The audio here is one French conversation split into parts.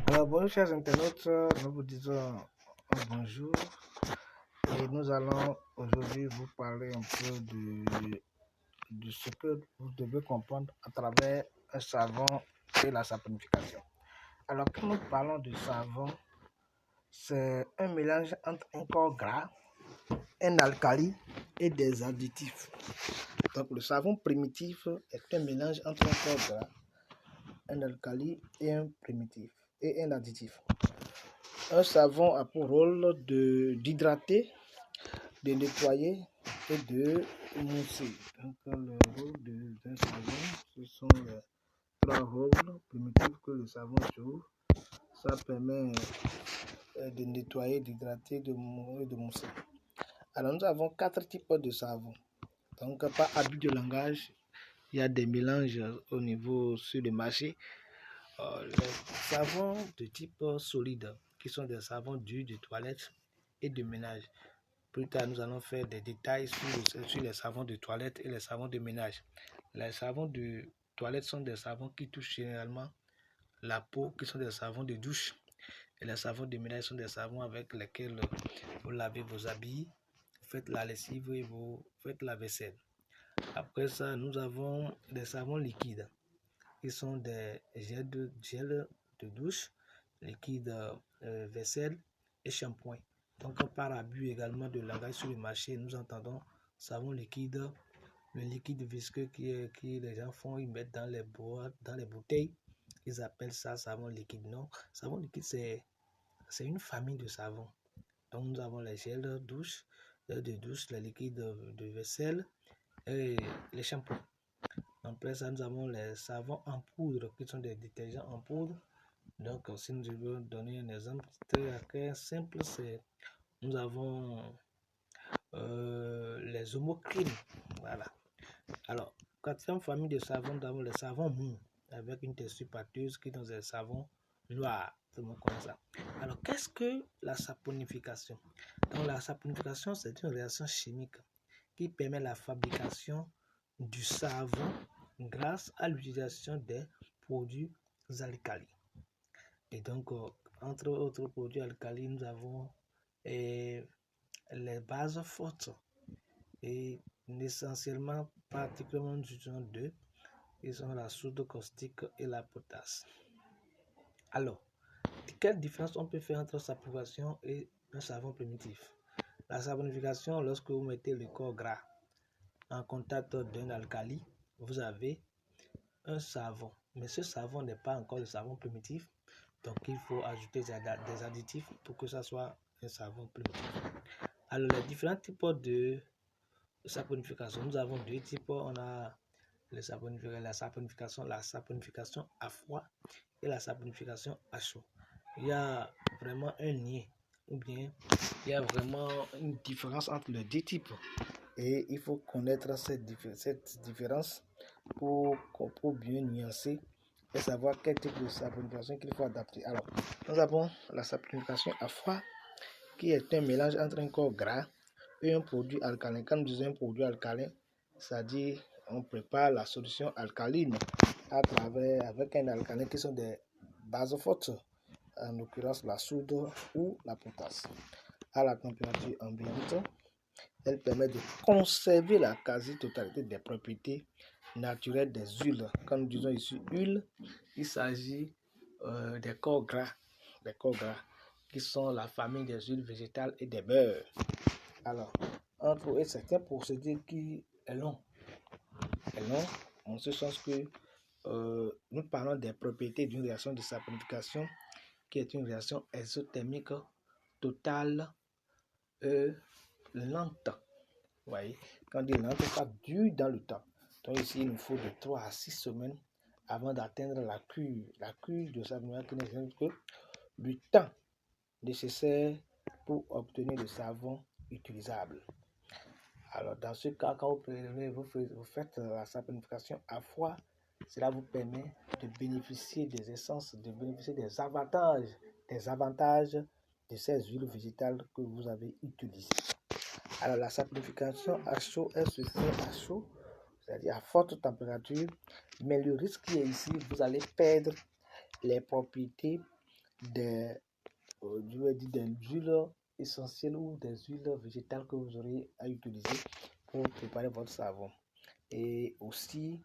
Bonjour chers internautes, nous vous disons un bonjour et nous allons aujourd'hui vous parler un peu de ce que vous devez comprendre à travers un savon et la saponification. Alors quand nous parlons de savon, c'est un mélange entre un corps gras, un alcali et des additifs. Donc le savon primitif est un mélange entre un corps gras, un alcali et un additif. Un savon a pour rôle d'hydrater, de nettoyer et de mousser. Donc le rôle d'un savon, ce sont les trois rôles primitifs que le savon joue. Ça permet de nettoyer, d'hydrater, de mousser. Alors nous avons 4 types de savon. Donc par abus de langage, il y a des mélanges au niveau sur le marché. Les savons de type solide, qui sont des savons durs de toilette et de ménage. Plus tard, nous allons faire des détails sur les savons de toilette et les savons de ménage. Les savons de toilette sont des savons qui touchent généralement la peau, qui sont des savons de douche. Et les savons de ménage sont des savons avec lesquels vous lavez vos habits, vous faites la lessive et vous faites la vaisselle. Après ça, nous avons des savons liquides, qui sont des gels de douche, liquide vaisselle et shampoing. Donc par abus également de langage sur le marché, nous entendons savon liquide, le liquide visqueux qui les gens font, ils mettent dans les boîtes, dans les bouteilles, ils appellent ça savon liquide. Non, savon liquide c'est une famille de savons. Donc nous avons les gels de douche, les liquides de vaisselle et les shampoings. Après ça, nous avons les savons en poudre, qui sont des détergents en poudre. Donc, si nous devons donner un exemple très simple, nous avons les Omo Clean. Voilà. Alors, quatrième famille de savons, nous avons les savons mous, avec une texture pâteuse, qui sont des savons noirs. Tout le monde connaît ça. Alors, qu'est-ce que la saponification? Donc, la saponification, c'est une réaction chimique qui permet la fabrication du savon grâce à l'utilisation des produits alcalis. Et donc, entre autres produits alcalis, nous avons les bases fortes et essentiellement, particulièrement du genre 2, qui sont la soude caustique et la potasse. Alors, quelle différence on peut faire entre saponification et un savon primitif? La saponification, lorsque vous mettez le corps gras en contact d'un alcali, vous avez un savon, mais ce savon n'est pas encore le savon primitif, donc il faut ajouter des additifs pour que ça soit un savon primitif. Alors les différents types de saponification, nous avons deux types. On a la saponification à froid et la saponification à chaud. Il y a vraiment un lien, ou bien il y a vraiment une différence entre les deux types, et il faut connaître cette différence pour bien nuancer et savoir quel type de saponification qu'il faut adapter. Alors, nous avons la saponification à froid, qui est un mélange entre un corps gras et un produit alcalin. Quand nous disons un produit alcalin, c'est-à-dire on prépare la solution alcaline avec un alcalin qui sont des bases fortes, en l'occurrence la soude ou la potasse. À la température ambiante, elle permet de conserver la quasi-totalité des propriétés naturelles des huiles. Quand nous disons ici huile, il s'agit des corps gras, qui sont la famille des huiles végétales et des beurres. Alors, entre eux, c'est un procédé qui est long. En ce sens que nous parlons des propriétés d'une réaction de saponification qui est une réaction exothermique totale lente. Vous voyez, quand on dit lente, ça dure dans le temps. Donc ici, il nous faut de 3 à 6 semaines avant d'atteindre la cure. La cure de saponification qui n'est que le temps nécessaire pour obtenir le savon utilisable. Alors dans ce cas, quand vous faites la saponification à froid, cela vous permet de bénéficier des essences, de bénéficier des avantages de ces huiles végétales que vous avez utilisées. Alors la saponification à chaud, elle se fait à chaud, c'est-à-dire à forte température, mais le risque qui est ici, vous allez perdre les propriétés des, je vais dire des huiles essentielles ou des huiles végétales que vous aurez à utiliser pour préparer votre savon. Et aussi,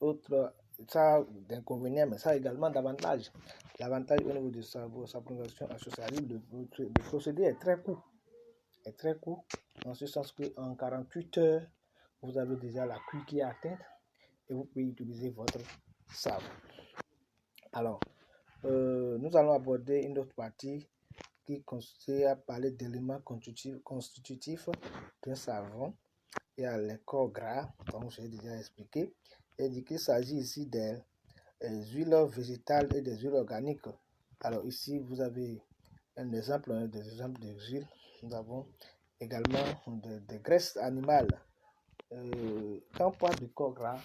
autre, ça d'inconvénient, mais ça a également d'avantages. L'avantage au niveau de sa préparation associative, le procédé est très court. En ce sens qu'en 48 heures, vous avez déjà la cuille qui est atteinte et vous pouvez utiliser votre savon. Alors, nous allons aborder une autre partie qui consiste à parler d'éléments constitutifs d'un savon. Il y a les corps gras, comme j'ai déjà expliqué. Et dit qu'il s'agit ici des huiles végétales et des huiles organiques. Alors ici, vous avez un exemple, des exemples de huiles. Nous avons également des graisses animales. Quand on parle de corps gras,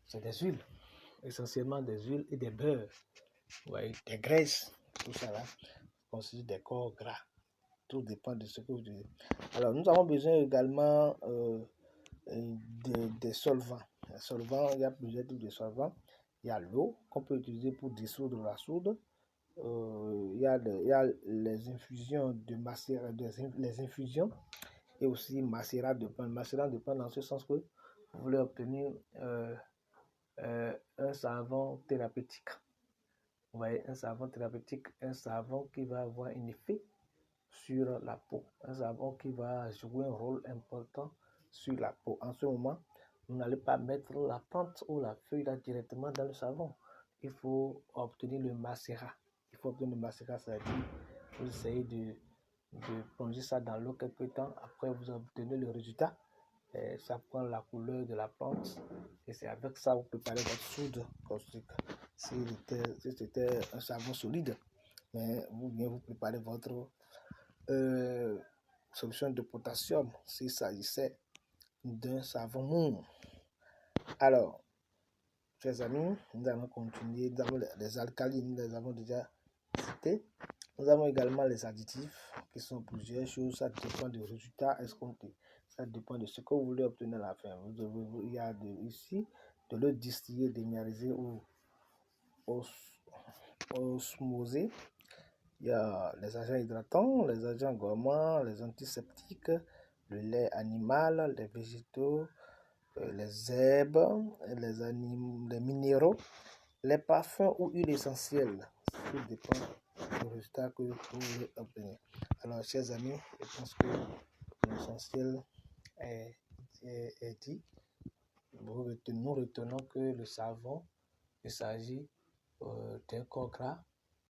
c'est des huiles, essentiellement des huiles et des beurres. Ouais, des graisses, tout ça là, constitue des corps gras. Tout dépend de ce que vous dites. Alors, nous avons besoin également des solvants. Les solvants, il y a plusieurs types de solvants. Il y a l'eau qu'on peut utiliser pour dissoudre la soude. Il y a les infusions de macérat, les infusions et aussi macérat de plantes. Macérat de plantes dans ce sens que vous voulez obtenir un savon thérapeutique. Vous voyez, un savon thérapeutique, un savon qui va avoir un effet sur la peau, un savon qui va jouer un rôle important sur la peau. En ce moment, vous n'allez pas mettre la plante ou la feuille là directement dans le savon. Il faut obtenir le macérat. Il faut obtenir le macérat, c'est-à-dire vous essayez de plonger ça dans l'eau quelque temps. Après, vous obtenez le résultat. Et ça prend la couleur de la plante. Et c'est avec ça que vous préparez votre soude caustique. Si c'était un savon solide, mais vous préparez votre solution de potassium s'il s'agissait d'un savon mou. Alors, chers amis, nous allons continuer. Nous avons les alcalis, nous les avons déjà cités. Nous avons également les additifs qui sont plusieurs choses. Ça dépend du résultat escompté. Ça dépend de ce que vous voulez obtenir à la fin. Il y a ici de l'eau distillée, démineralisée ou osmosée. Il y a les agents hydratants, les agents gourmands, les antiseptiques, le lait animal, les végétaux, les herbes, les minéraux, les parfums ou huiles essentielles. Tout dépend du résultat que vous voulez obtenir. Alors, chers amis, je pense que l'essentiel est dit. Nous retenons que le savon, il s'agit d'un corps gras